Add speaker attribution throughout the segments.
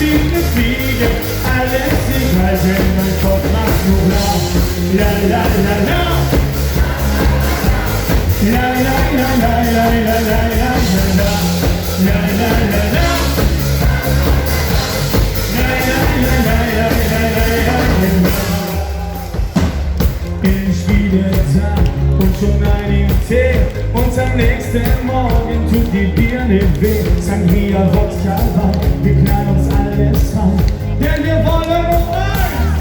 Speaker 1: spielt eine Fliege, alles egal, denn mein Kopf macht nur blau. La la la la. La la la la la la la la la. La la la la. La la la la la la la la. Ich spiele da und schon einen Tee und am nächsten Morgen tut die Birne weh. Sangria, Wodka, Wein, wir knallen uns alles rein, denn wir wollen noch eins.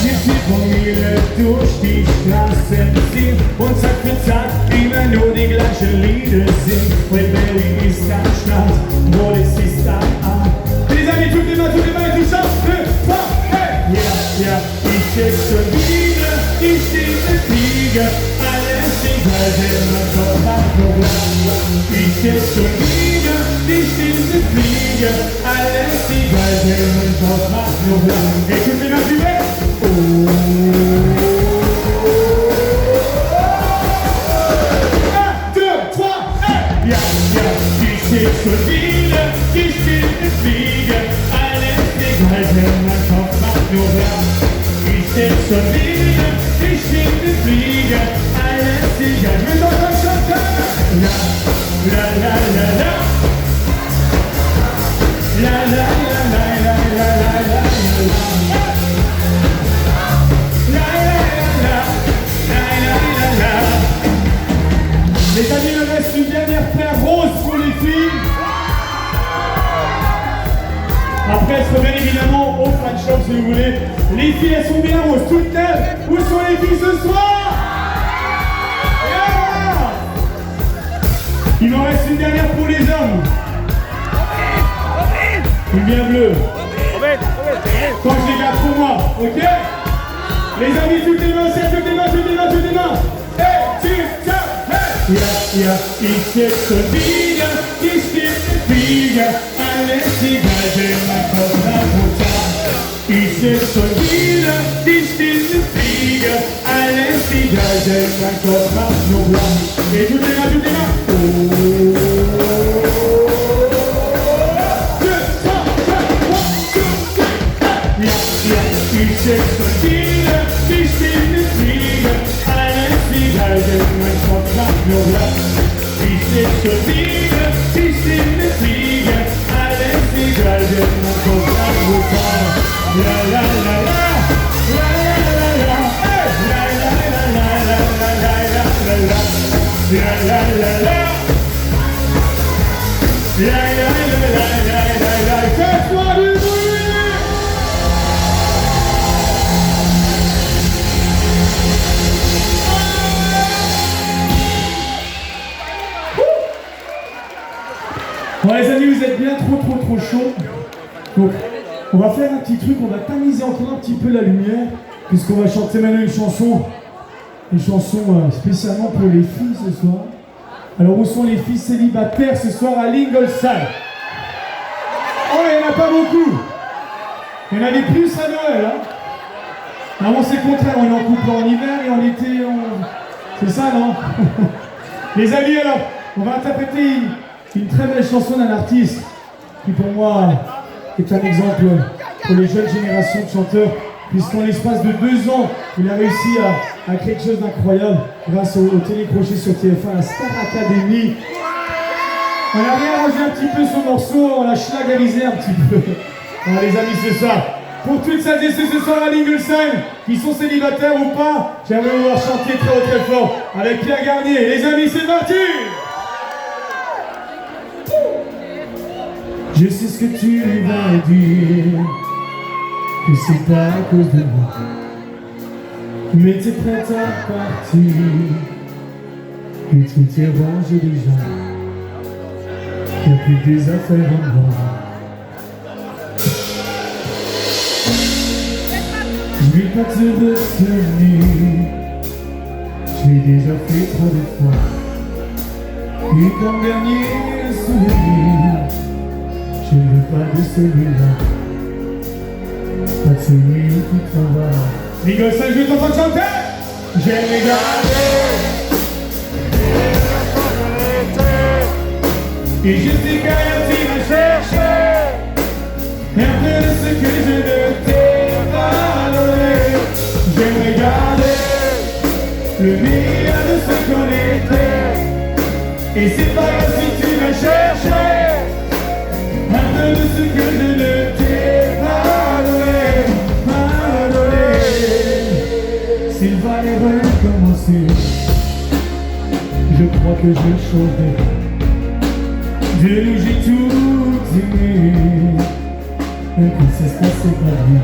Speaker 1: Wir die Familie durch die Straßen ziehen und Tag für Tag immer nur die gleichen Lieder singen. Weil Berlin ist am Strand, Wallis ist am Arm. Les amis, tout les mains, tout schaffst, 2, 3, hey! Ja, ja, ich jetzt schon wieder, ich stehe eine Fliege, alles egal, denn mein Kopf macht nur blau. Ich jetzt schon wieder, ich stehe eine Fliege, alles egal, denn mein Kopf macht nur blau. Et tout les mains, tu veux? Oh. 1, 2, 3, hey! Ja, ja, ich jetzt schon wieder, ich stehe eine Fliege, alles egal, denn mein Kopf macht nur blau. Ich stehe schon wieder, ich stehe eine Fliege, alles egal, mit euch am Schotter. La, la, la, la, la. La, la, la, la, la, la, la, la, la. La, la, la, la, la, la, la. Les amis, il me reste une dernière paire rose pour les filles. Après, elles seront bien évidemment au fan shop si vous voulez. Les filles, elles sont bien roses, toutes neuves. Où sont les filles ce soir? Yeah. Il m'en reste une dernière pour les hommes. Une bien bleue. Quand je les garde pour moi, ok? Les amis, toutes les mains, c'est toutes les mains, toutes les mains, toutes les mains. Hey, tu, tiens, hey! Ja, ja, ich jetzt schon wieder, ich stehe eine Fliege, alles egal, denn mein Kopf macht nur blau. Ich jetzt schon wieder, ich stehe eine Fliege, alles egal, denn mein Kopf macht nur blau. Et toutes les mains, toutes les mains. Oh. 2, 3, 4, 1, 2, 3. Ja, ja, ich jetzt schon wieder, ich stehe eine Fliege, alles egal, denn mein Kopf macht nur blau. Ich stehe schon wieder, ich stehe eine Fliege, alles egal, denn mein Kopf macht nur blau. La la la la, la la la la, hey! La la la la la la la la la la, la la la la, la la la la la la, faites-moi du bruit! Bon les amis, vous êtes bien trop chaud. Donc, on va faire un petit truc, on va tamiser encore un petit peu la lumière, puisqu'on va chanter maintenant une chanson spécialement pour les filles ce soir. Alors où sont les filles célibataires ce soir à l'Ingleside? Oh, il n'y en a pas beaucoup. Il y en a des plus à Noël, hein. Normalement c'est le contraire, on est en couple en hiver et en été c'est ça, non? Les amis, alors, on va interpréter une très belle chanson d'un artiste qui pour moi est un exemple pour les jeunes générations de chanteurs, puisqu'en l'espace de 2 ans, il a réussi à créer quelque chose d'incroyable grâce au télécrochet sur TF1, la Star Academy. On a réarrangé un petit peu son morceau, on l'a schlagalisé un petit peu. Alors les amis, c'est ça. Pour toutes celles et ceux ce soir à l'Ingleside, qui sont célibataires ou pas, j'aimerais vous voir chanter très haut, très fort avec Pierre Garnier. Les amis, c'est parti! Je sais ce que tu vas dire, que c'est pas à cause de moi, mais t'es prête à partir, et tout est rangé déjà, y'a plus que des affaires en moi. Je vais pas te retenir, j'ai déjà fait trop de fois, et comme dernier souvenir, je ne veux pas de celui-là, pas de celui qui travaille. L'Ingleside, je t'entends chanter. J'ai regardé et je sais qu'elle tu me cherchais, le meilleur de ce qu'on était. Et c'est pas grave si tu vas chercher un peu de ce que je ne t'ai pas donné, S'il fallait recommencer, je crois que je changerai. De nous j'ai tout aimé, mais quand ça se passait pas bien,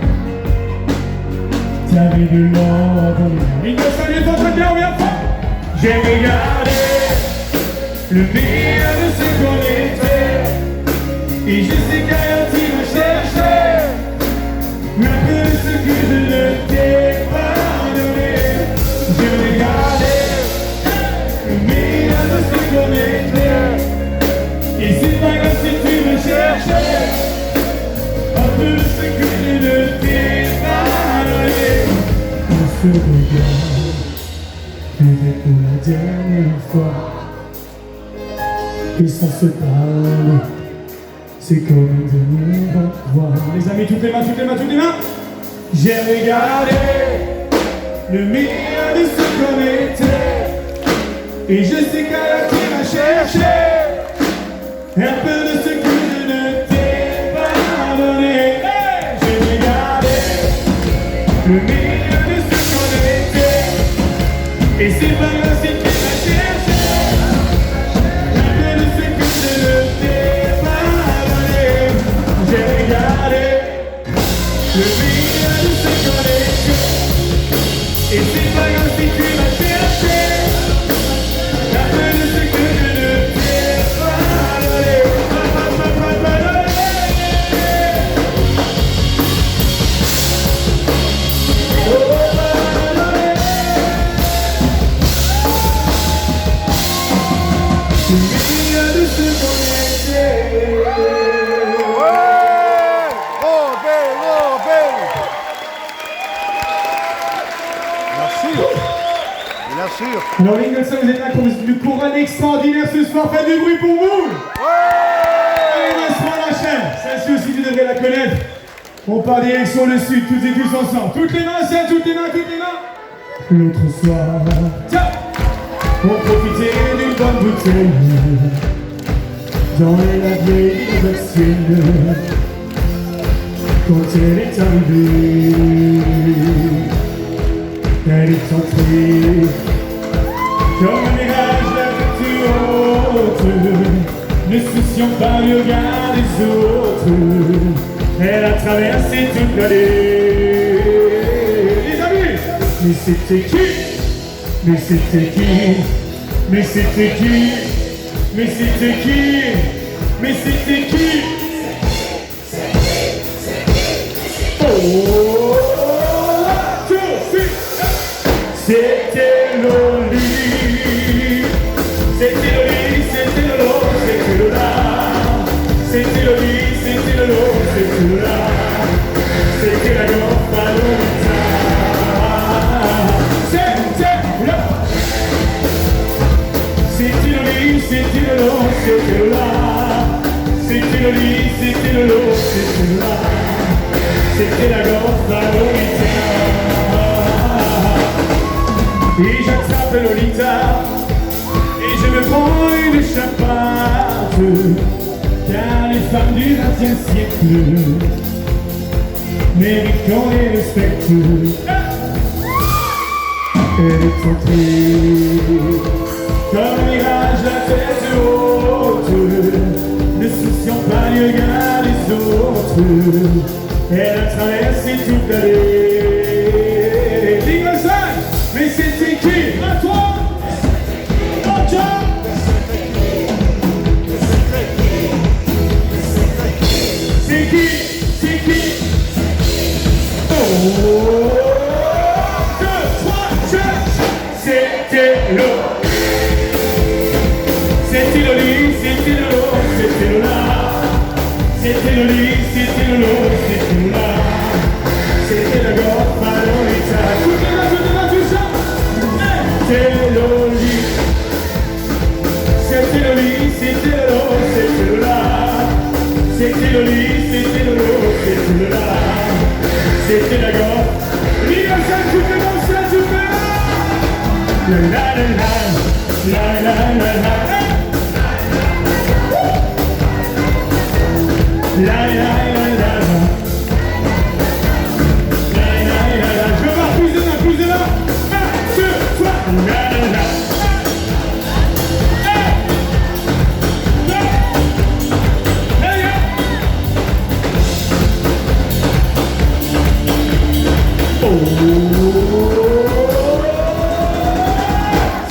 Speaker 1: t'avais de l'or dans les mains. Ringo Starr est en train de bien, bien fort. J'ai regardé le meilleur de ce qu'on était, et je sais qu'ailleurs tu vas chercher un peu de ce que je ne t'ai pas donné. J'ai regardé le meilleur de ce qu'on était, et c'est pas grave si tu veux chercher un peu de ce que je ne t'ai pas donné. On se regarde, peut-être pour la dernière fois, et sans se parler, c'est comme un dernier au revoir. Les amis, toutes les mains, toutes les mains, toutes les mains. J'ai regardé le meilleur de ce qu'on était, et je sais qu'ailleurs tu vas chercher un peu de ce que je ne t'ai pas donné. Hey, j'ai regardé le meilleur de ce qu'on était, et c'est pas grave si tu vas chercher un peu de ce que je ne t'ai pas donné. J'ai regardé le meilleur de ce qu'on était, et c'est pas grave si tu vas chercher un peu de ce que je ne t'ai pas donné. Le meilleur de ce qu'on était.
Speaker 2: Bien sûr.
Speaker 1: Alors Ringo Starr, vous êtes là pour une couronne extraordinaire ce soir, faites du bruit pour vous. Allez, laisse-moi la chaîne, celle-ci aussi tu devrais la connaître. On part direction le sud, toutes et tous ensemble. Toutes les mains, c'est toutes les mains, toutes les mains. L'autre soir, tiens, on profitait d'une bonne bouteille dans la vieille vaccine. Quand elle est arrivée, elle est entrée comme un mirage, la tête haute, ne souciant pas du regard des autres. Elle a traversé toute l'allée. Les amis, mais c'était qui? Mais c'était qui? Mais c'était qui? Mais c'était qui? Mais c'était qui? Oh, c'était Loli, c'était Loli, c'était Lolo, c'était Lola. C'était Loli, c'était Lolo, c'était Lola. C'était la gorge à Lolita. C'était Lola. C'était Loli, c'était Lolo, c'était Lola. C'était Loli, c'était Lolo, c'était Lola. C'était la gorge à Lolita. Et j'attrape Lolita et je me prends une chapate, car les femmes du XXe siècle méritent qu'on les respecte. Elle est entrée comme un mirage, la tête haute, ne souciant pas du regard des autres. Elle a traversé toute l'allée. Ringo Starr, mais c'était qui? À toi? À toi? C'est qui? C'est qui? Oh, 2, 3, 4. C'était Loli. C'était Loli, c'était Lolo, c'était Lola. C'était Loli, c'était Lolo, c'était Lola. C'était la gorge à Lolita. Toutes les mains, tout ça. C'était Loli. C'était Loli, c'était Lolo, c'était Lola. C'était Loli, c'était Lolo, c'était Lola. C'était la gorge. Ringo Starr, toutes les mains, toutes les mains. La Je veux voir plus de mains, plus de mains. 1, 2, 3.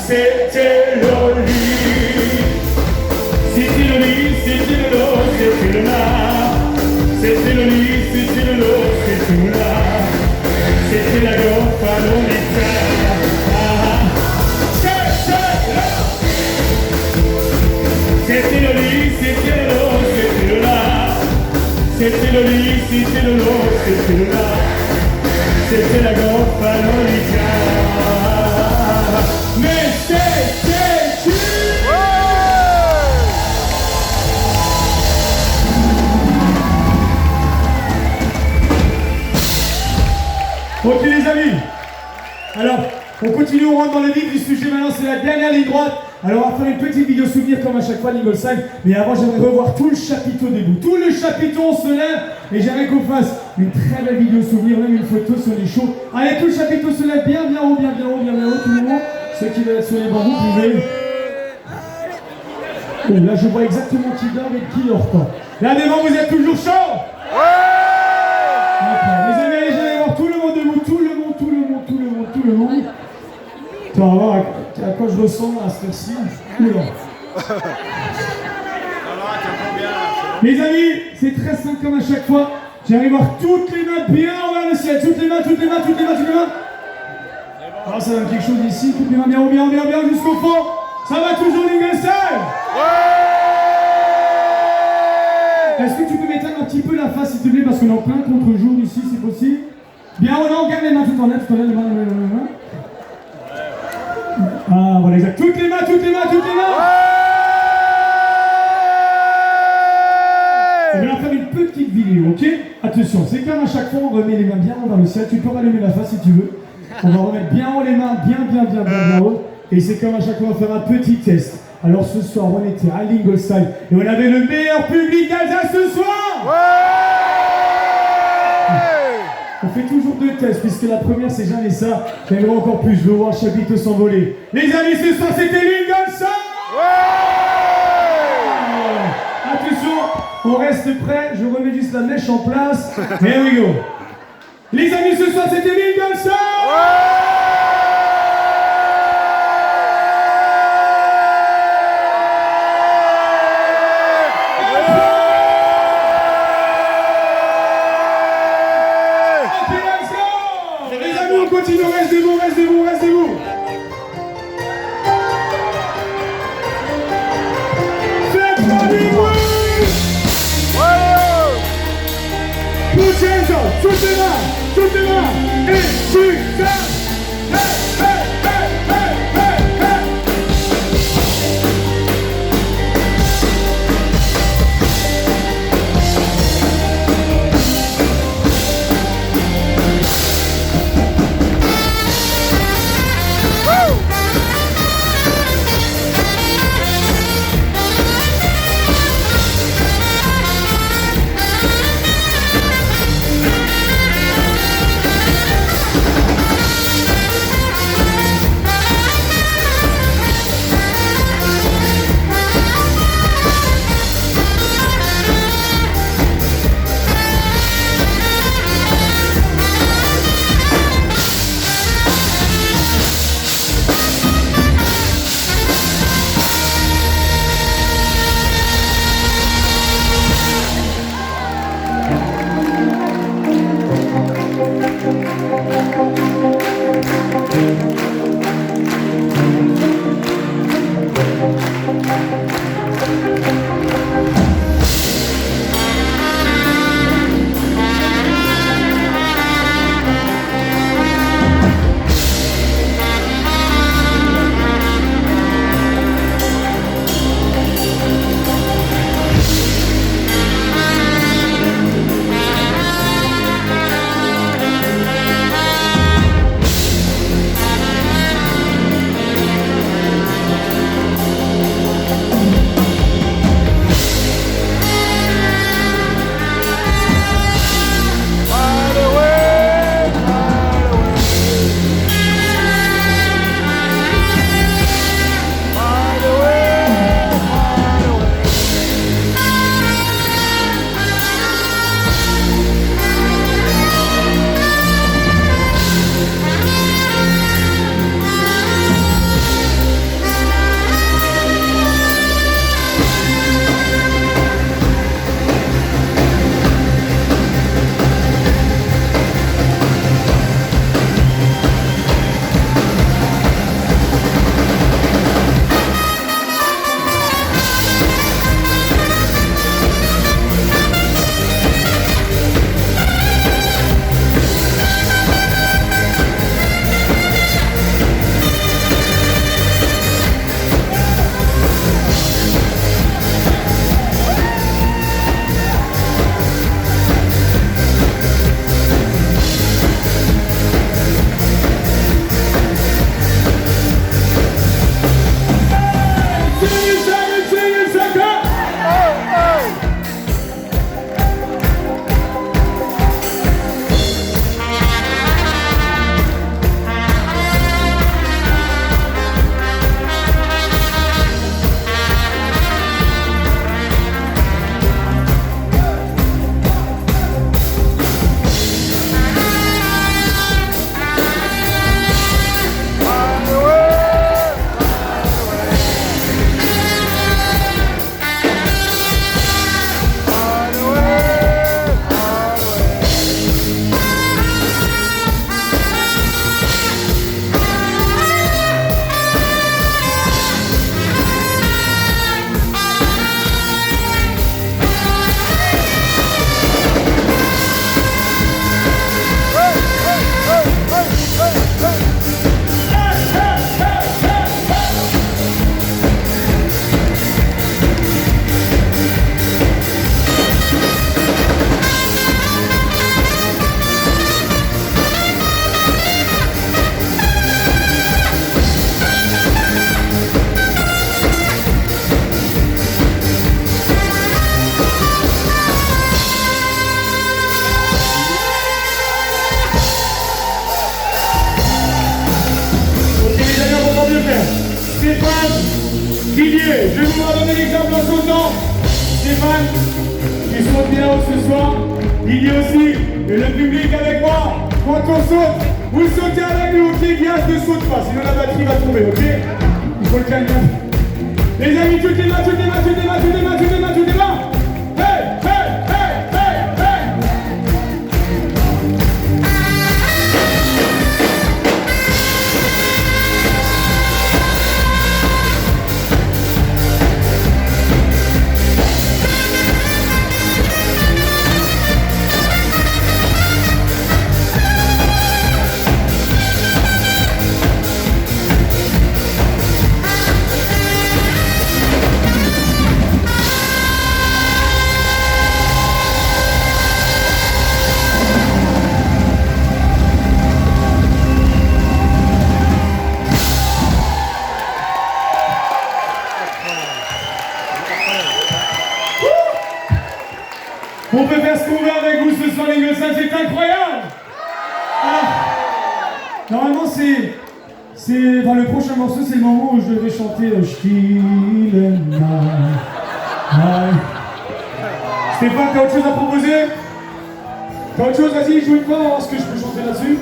Speaker 1: C'était Loli, c'était Loli, c'était le lot, c'était le là. C'était Loli, c'était le lot, c'était le là. C'était la goffe à l'onita. C'était Loli, c'était le lot, c'était le là. C'était Loli, c'était le lot, c'était le là. C'était la goffe à l'onita. Mais c'était qui? Ok les amis, alors on continue, on rentre dans le vif du sujet maintenant, c'est la dernière ligne droite. Alors on va faire une petite vidéo souvenir comme à chaque fois l'Ingleside, mais avant j'aimerais revoir tout le chapiteau debout. Tout le chapiteau on se lève et j'aimerais qu'on fasse une très belle vidéo souvenir, même une photo sur les shows. Allez, tout le chapiteau se lève bien haut, bien haut, bien haut, tout le monde. Ceux qui veulent être sur les bancs, vous pouvez. Oh, là je vois exactement qui dort et qui dort pas. Là devant vous êtes toujours chaud? Les amis, allez, j'allais voir tout le monde debout, tout le monde. Tu vas voir à quoi je ressemble à ce ci. Oula. Les amis, c'est très simple comme à chaque fois. J'arrive à voir toutes les mains bien vers le ciel. Toutes les mains. Alors ça donne quelque chose ici. Toutes les mains bien jusqu'au fond. Ça va toujours l'Ingleside? Est-ce que tu peux m'éteindre un petit peu la face s'il te plaît, parce qu'on est en plein contre-jour ici, c'est possible? Bien, on garde les mains tout en l'air, les mains. Ah, voilà, exact. Toutes les mains. On va faire une petite vidéo, ok? Attention, c'est comme à chaque fois, on remet les mains bien haut vers le ciel. Tu peux rallumer la face si tu veux. On va remettre bien haut les mains, bien haut. Et c'est comme à chaque fois, on va faire un petit test. Alors ce soir, on était à l'Ingleside et on avait le meilleur public d'Alsace ce soir. On fait toujours deux tests, puisque la première, c'est jamais ça. J'aimerais encore plus, je veux voir le chapiteau s'envoler. Les amis, ce soir, c'était l'Ingleside. Attention, on reste prêt. Je remets juste la mèche en place. Here we go. Les amis, ce soir, c'était l'Ingleside. Continue, reste debout. Faites pas du bruit. Put hands up, toutes les mains. Et tu danses. Didier, je vais vous donner l'exemple en sautant. Stéphane, qui saute bien haut ce soir. Didier aussi, et le public avec moi. Quand on saute, vous sautez avec nous, ok? Gaz ne saute pas, sinon la batterie va tomber, ok? Il faut le calmer. Les amis, toutes les mains, toutes les mains, toutes les mains, toutes les mains, toutes les mains, toutes les mains. Hey, hey, hey, hey, hey. On peut faire ce qu'on veut avec vous ce soir, les gosses, c'est incroyable! Ah. Normalement, enfin, le prochain morceau, c'est le moment où je devais chanter Stille Nacht. Stéphane, t'as autre chose à proposer? T'as autre chose? Vas-y, joue une fois, on va voir ce que je peux chanter là-dessus.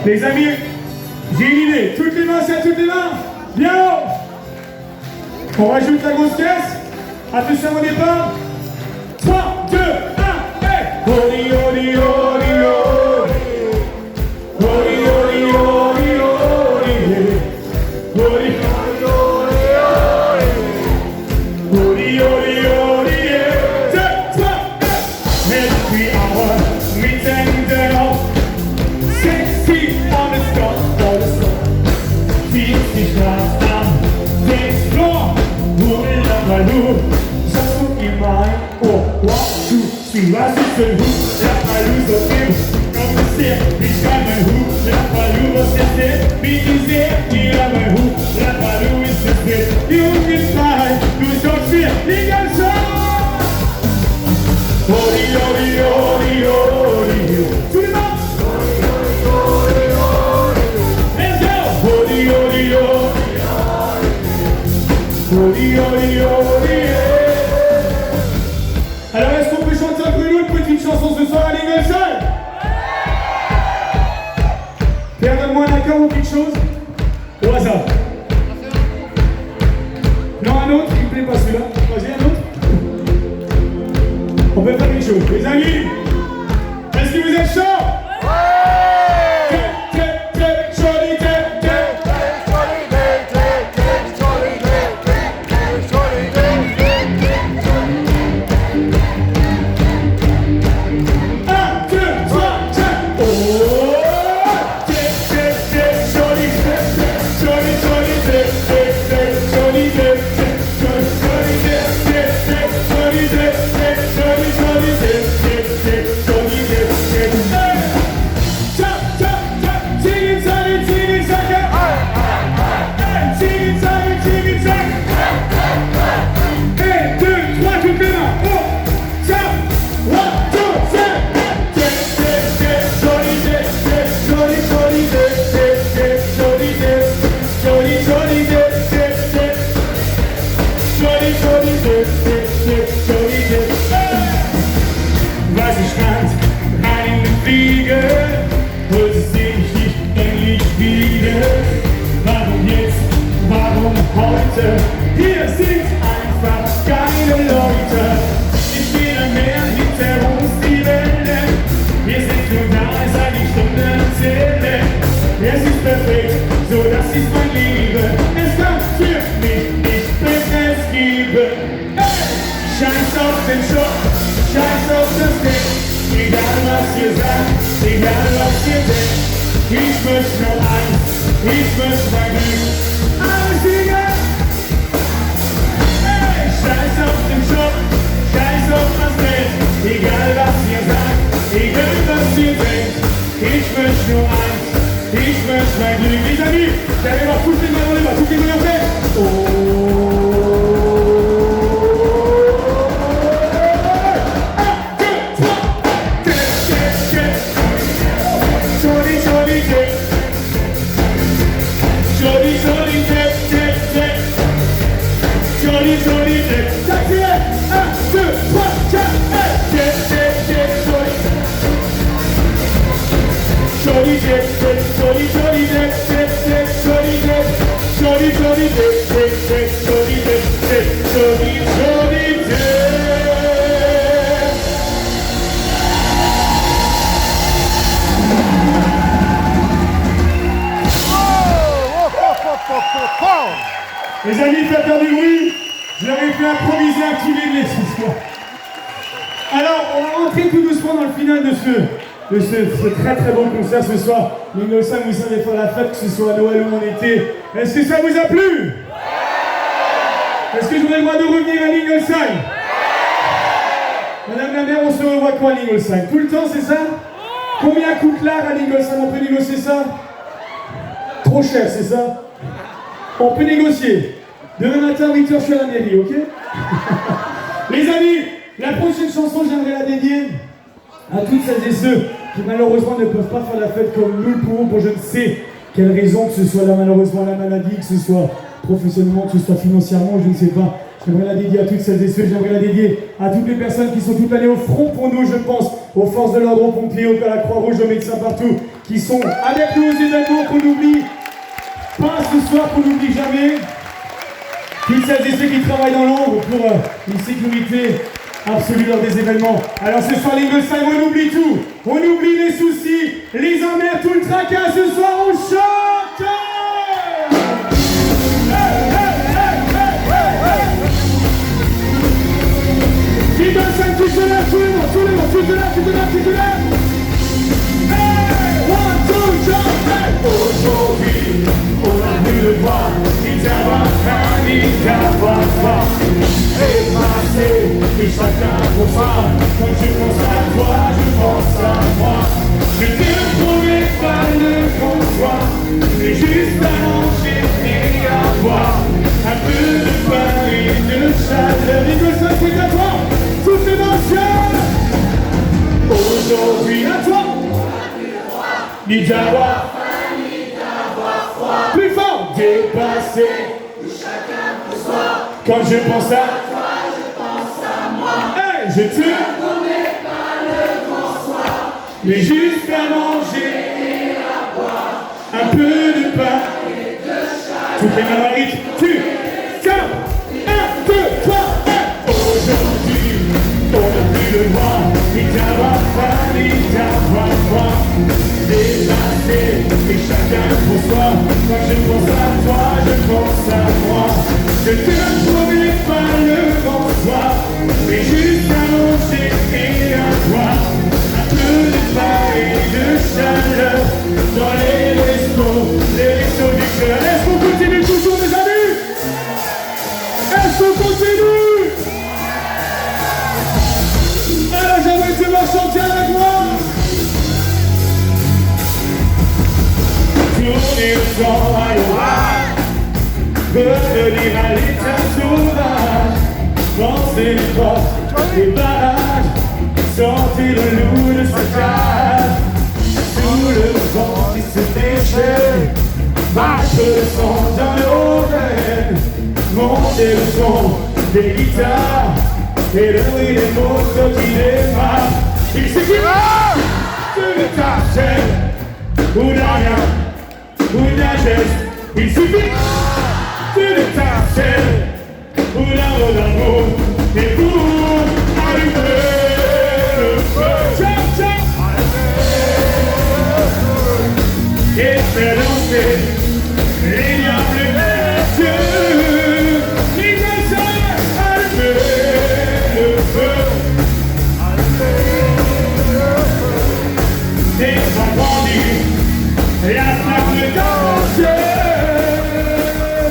Speaker 1: Les amis, j'ai une idée. Toutes les mains, c'est à toutes les mains. Bien haut. On rajoute la grosse caisse. Attention au départ. 3, 2, 1, hey! Oli, oli, oli, oli. Oli, oli, oli, oli. Oli, oli, oli, oli. 2, 3, 1. Every hour, meeting the house. 6 feet on the spot, for the sun. 50 Straßen am Dance-Floor. Wohl aber nur, sagst du immer ein. Oh, one, two, three, was ist denn Hu? Lass mal los auf dem, komm es her, ich schreib mein Hu. Lass mal los, was ist denn? Wie die sehr, jeder mein Hu. Lass mal los, ist es denn? Jugendfreiheit, du sorgst für die ganze Odi, odi, odi, odi. To the mouth! Let's go! Odi, odi, odi. Odi, odi, odi. Alors est-ce qu'on peut chanter un peu une autre petite chanson ce soir à l'Ingelson? Pierre, donne-moi un accord ou quelque chose? Au hasard. Non, un autre, il me plaît pas celui-là. Vas-y, un autre. On peut faire quelque chose. Les amis, est-ce que vous êtes chauds? Was ich fand, rein in den Flieger, wollte sie mich nicht endlich wieder. Warum jetzt, warum heute? Hier sind einfach geile Leute. Ich bin am Meer, hinter uns die Wellen. Wir sind nur da, seit ich Stunden zähle. Es ist perfekt, so das ist mein Liebe. Es kann für mich nicht Besseres geben. Hey! Scheiß auf den Schock, scheiß auf das Ding. Egal was ihr sagt, egal was ihr denkt. Ich möchte nur eins, ich möchte mein Glück. Alles egal. Hey! Scheiß auf den Schock, scheiß auf das Geld. Egal was ihr sagt, egal was ihr denkt. Ich möchte nur eins, ich möchte mein Glück. Les amis, j'allais voir toutes les mains dans les bras, toutes les mains en tête. Jolly, jolly, dip, dip, shorty, shorty, dip, dip, dip, shorty, dip, shorty, shorty, dip, dip, dip, shorty, dip, dip, shorty, shorty, dip. Les amis, faites faire du bruit. Je leur ai fait improviser un petit medley ce soir. Alors, on va rentrer tout doucement dans le final de ce très très bon concert ce soir. Lingo 5, vous savez faire la fête, que ce soit à Noël ou en été. Est-ce que ça vous a plu? Est-ce que je voudrais le droit de revenir à Lingo 5? Madame la maire, on se revoit quoi à Lingo 5? Tout le temps, c'est ça? Combien coûte l'art à Lingo 5? On peut négocier ça? Trop cher, c'est ça? On peut négocier. Demain matin, 8h, je suis à la mairie, ok? Les amis, la prochaine chanson, j'aimerais la dédier à toutes celles et ceux qui malheureusement ne peuvent pas faire la fête comme nous le pouvons pour je ne sais quelle raison, que ce soit là malheureusement la maladie, que ce soit professionnellement, que ce soit financièrement, je ne sais pas. J'aimerais la dédier à toutes celles et ceux, j'aimerais la dédier à toutes les personnes qui sont toutes l'année au front pour nous, je pense, aux forces de l'ordre, aux pompiers, à la Croix-Rouge, aux médecins partout, qui sont avec nous aux événements qu'on oublie pas ce soir, qu'on n'oublie jamais. Toutes celles et ceux qui travaillent dans l'ombre pour une sécurité absolue lors des événements. Alors ce soir, Lingo 5, on oublie tout. On oublie les soucis, les emmerdes, tout le tracas. Ce soir, on chante. Qui donne 5, tu te lèves, tout le monde, tu te lèves, tu te lèves, tu te lèves. Hey, 1, 2, jump, hey. Aujourd'hui, on a vu le voir, ni d'avoir faim, ni d'avoir froid. Et passer, et chacun pour soi. Quand je pense à toi, je pense à moi. Je t'ai retrouvé par le comptoir, mais juste à manger et à boire. Un peu de pain et de chaleur. Lingo 5, c'est à toi, toutes les mentions. Aujourd'hui à toi, ni d'avoir faim, ni d'avoir froid. Plus fort, dépassé, chacun pour soi. Quand je pense à toi, je pense à moi. Hey, je te promets pas le grand soir, mais juste à manger et à boire. Un peu de pain et de chaleur. Toutes les mains à rythme, tu tiens. 1, 2, 3, 1. Aujourd'hui, on n'a plus le droit, ni d'avoir faim, ni d'avoir froid. Dépassé, et chacun pour soi. Quand je pense à toi, je pense à moi. Je te promets pas le bonsoir, mais juste à manger et à boire. Un peu de pain et de chaleur dans les restos du cœur. Est-ce qu'on continue toujours, mes amis? Est-ce qu'on continue? Alors j'aimerais te voir chanter avec moi. Tourner le temps à l'orage, revenir à l'état sauvage, danser les portes des barrages, sortir le loup de sa cage. Sous le vent qui se déchaîne, marche le sang dans nos veines, monter le son des guitares et le bruit des motos qui démarrent. Il suffit de ta chaîne ou rien. Ou d'un geste, il suffit d'une étincelle ou d'un mot d'amour. Et pour allumer le feu, tchap, tchap, et faire danser les diables des yeux. Il me sert allumer le feu, et ça grandit. Et la flamme de danser,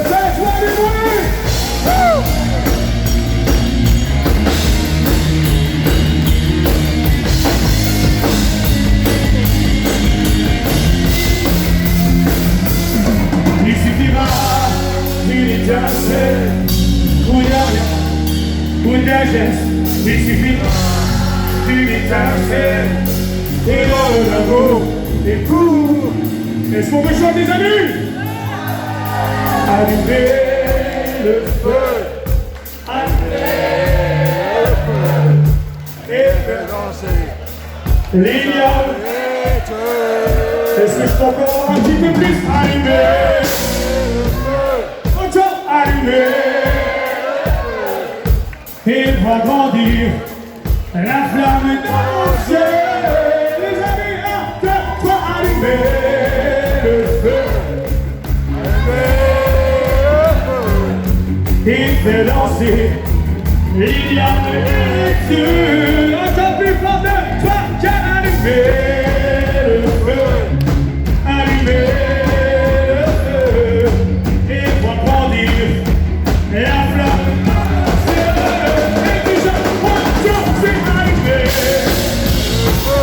Speaker 1: faites-moi du bruit. Il suffira d'une étincelle, ou d'un rien, ou d'un geste. Il suffira d'une étincelle, et dans l'amour, et pour. Est-ce qu'on peut chanter, les amis? Allumer le feu, allumer le feu, et faire danser les diables. Est-ce que je peux encore un petit peu plus allumer? Autant allumer et voir grandir la flamme dans nos yeux. Les amis, 1, 2, 3, allumer le feu et faire danser l'Iliade et Dieu. Encore plus fort de toi qu'à allumer le feu, allumer le feu et voir grandir la flamme dans nos yeux. Et déjà, moi, je sais allumer le feu.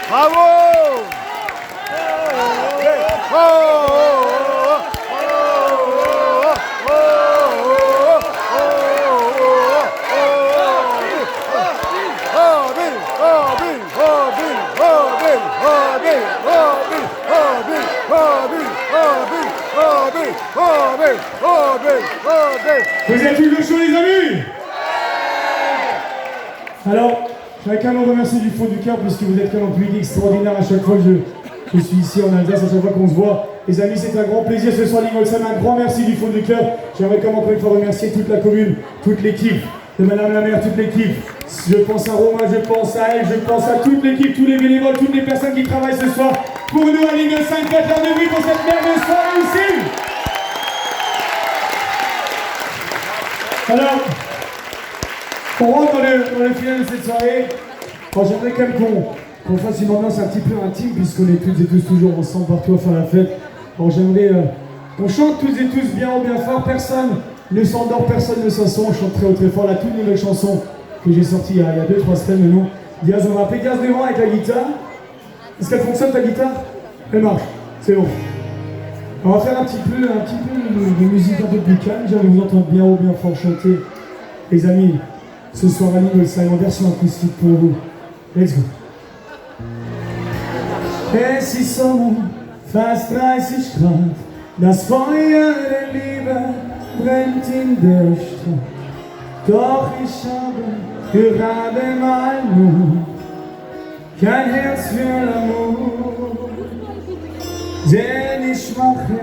Speaker 2: Bravo!
Speaker 1: Vous êtes toujours chauds les amis? Alors, je voudrais quand même vous remercier du fond du cœur puisque vous êtes quand même un public extraordinaire à chaque fois que je suis ici en Alsace, à chaque fois qu'on se voit. Les amis, c'est un grand plaisir ce soir, Lingolsheim, un grand merci du fond du cœur. J'aimerais quand même encore une fois remercier toute la commune, toute l'équipe, de Madame la maire, toute l'équipe. Je pense à Romain, je pense à elle, je pense à toute l'équipe, tous les bénévoles, toutes les personnes qui travaillent ce soir pour nous à Lingolsheim. Faites leur de bruit pour cette merveilleuse soirée ici. Alors, on rentre dans le final de cette soirée. Alors, j'aimerais quand même qu'on fasse une ambiance un petit peu intime, puisqu'on est toutes et tous toujours ensemble partout à faire la fête. Alors, j'aimerais qu'on chante toutes et tous bien haut, bien fort. Personne ne s'endort, personne ne s'assoit. On chante très haut, très fort la toute nouvelle chanson que j'ai sortie il y a 2-3 semaines maintenant. Diaz, on va appeler Diaz devant avec la guitare. Est-ce qu'elle fonctionne ta guitare? Elle marche, c'est bon. On va faire un petit peu de musique un peu plus calme. J'aimerais vous entendre bien haut, bien fort chanter. Les amis, ce soir à Lingolsheim en version acoustique pour vous. Let's go. Es ist Sommer, fast 30 Grad. Das Feuer der Liebe brennt in der Stadt. Doch ich habe gerade mal nur kein Herz für L'amour. Denn ich mache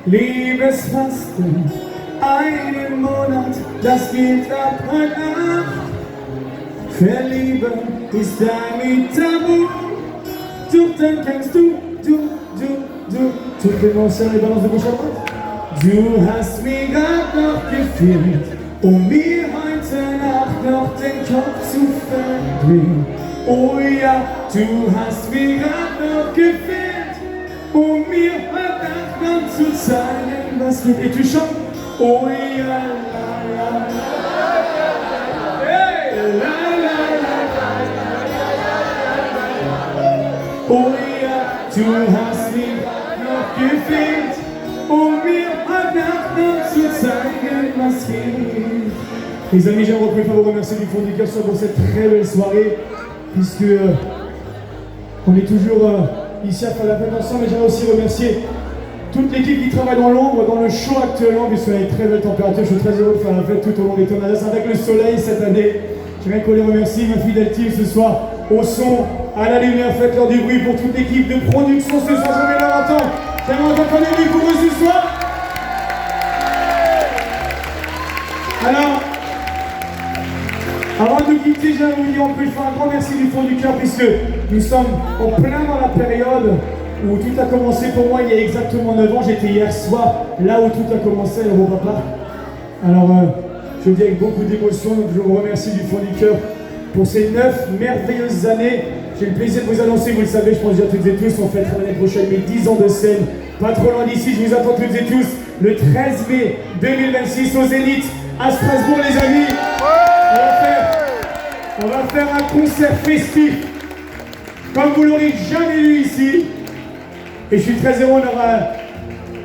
Speaker 1: Liebesfasten einen Monat, das geht ab heute Nacht. Verlieben ist damit tabu. Dann kennst du. Toutes les Lancers et balances de gauche à droite. Du hast mir grad noch gefehlt, mir heute Nacht noch den Kopf zu verdrehen. Oh ja, du hast mir grad noch gefehlt, mir heute Nacht noch zu zeigen, was geht. Et tu chantes. Oh ja, la la la, hey, la la la. Oh ja, du hast mir noch gefehlt, mir heute Nacht noch zu zeigen, was geht. Les amis, j'aimerais vous remercier du fond du cœur pour cette très belle soirée, puisque on est toujours ici à faire la fête ensemble. Et j'aimerais aussi remercier toute l'équipe qui travaille dans l'ombre, dans le chaud actuellement, puisqu'on a une très belle température. Je suis très heureux de faire la fête tout au long des Alsace avec le soleil cette année. J'aimerais qu'on les remercie, ma fidèle team ce soir, au son, à la lumière. Faites-leur du bruit pour toute l'équipe de production ce soir. J'aimerais leur entendre. J'aimerais entendre du bruit pour eux ce soir. Alors, avant de nous quitter, j'aimerais vous dire encore une fois un grand merci du fond du cœur, puisque nous sommes en plein dans la période où tout a commencé pour moi il y a exactement 9 ans. J'étais hier soir là où tout a commencé, au papa. Alors, je le dis avec beaucoup d'émotion, donc je vous remercie du fond du cœur pour ces 9 merveilleuses années. j'ai le plaisir de vous annoncer, vous le savez, je pense déjà toutes et tous, on fêtera l'année prochaine mes 10 ans de scène. Pas trop loin d'ici, je vous attends toutes et tous, le 13 mai 2026 aux Zénith, à Strasbourg les amis. On va faire un concert festif, comme vous l'aurez jamais vu ici. Et je suis très heureux, on aura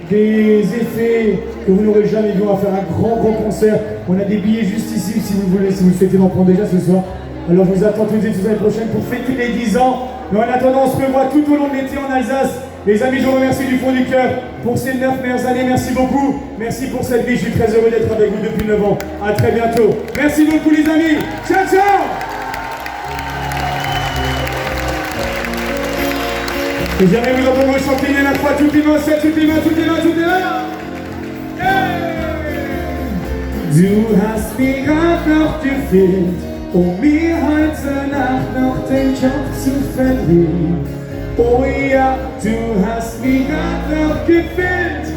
Speaker 1: des effets que vous n'aurez jamais vu. On va faire un grand concert. On a des billets juste ici si vous voulez, si vous souhaitez en prendre déjà ce soir. Alors je vous attends toutes et tous l'année prochaine pour fêter les 10 ans. Mais en attendant, on se revoit tout au long de l'été en Alsace. Les amis, je vous remercie du fond du cœur pour ces 9 meilleures années. Merci beaucoup. Merci pour cette vie. Je suis très heureux d'être avec vous depuis 9 ans. À très bientôt. Merci beaucoup les amis. Ciao, ciao. Et j'aimerais vous entendre chanter la fois toutes les mains, toutes les mains, toutes les mains, toutes les mains. Du hast mich grad noch gefehlt, mir heute Nacht noch den Job zu verlieren. Oh ja, du hast mich grad noch gefehlt,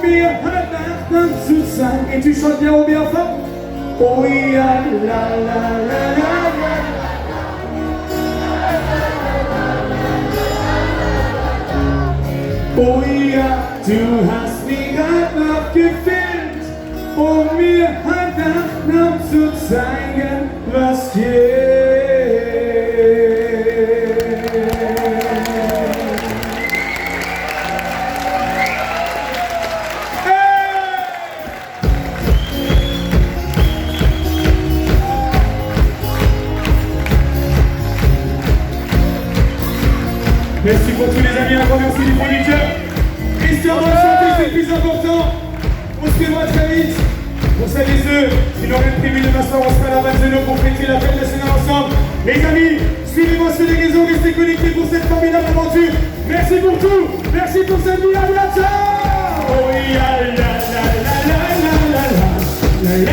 Speaker 1: mir heute Nacht noch zu sein. Et tu chantes bien ou bien fort? Oh ja, la la la la la. Oh ja, du hast mich grad noch gefilmt, mir heute Nacht noch zu zeigen, was geht. Hey! Merci pour tous les amis, un grand merci du fond du cœur. Christian, bonne santé, c'est le plus important. On se revoit très vite. Pour celles et ceux qui n'auraient prévu demain soir, on sera à la base de nous pour fêter la fête nationale ensemble. Les amis, suivez-moi sur les réseaux, restez connectés pour cette formidable aventure. Merci pour tout. Merci pour cette vie. À bientôt. Oh yeah, la la la la la la la la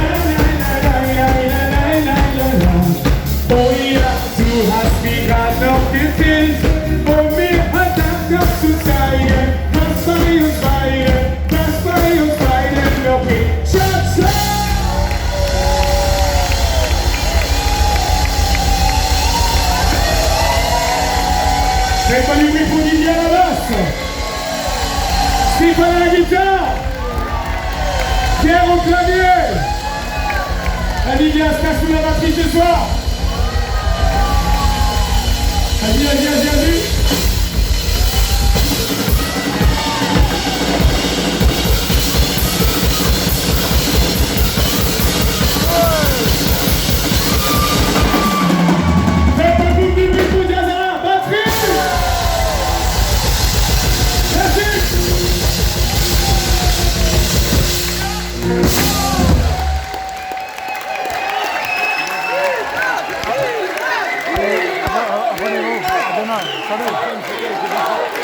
Speaker 1: la la la. Oh yeah, du hast mich grad noch gefilmt, mir heute Nacht noch zu zeigen, was bei uns beiden noch geht. Ciao, ciao! Stéphane Huguet pour Didier à la basse, Stéphane à la guitare, Pierre au clavier, Didier à se casse sous la batterie ce soir. Vas-y. Faites un coup de bruit pour Diazara, batterie. Merci.
Speaker 2: Abonnez-vous, à demain. Salut.